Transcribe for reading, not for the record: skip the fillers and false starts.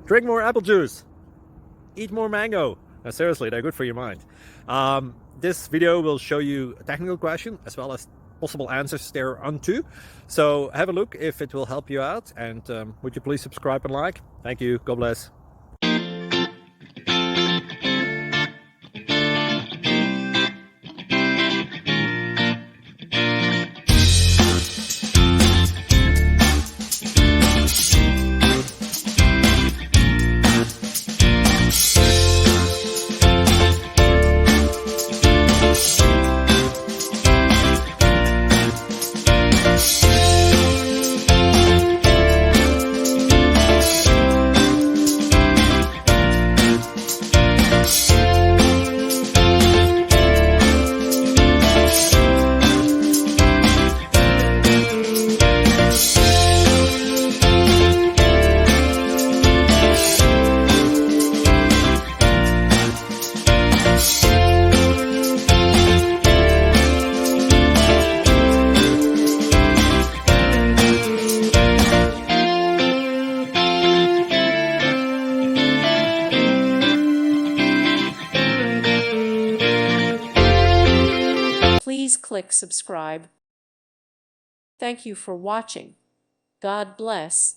Drink more apple juice. Eat more mango. Seriously, they're good for your mind. This video will show you a technical question as well as possible answers thereunto. So have a look if it will help you out, and would you please subscribe and like? Thank you. God bless. Please click subscribe. Thank you for watching. God bless.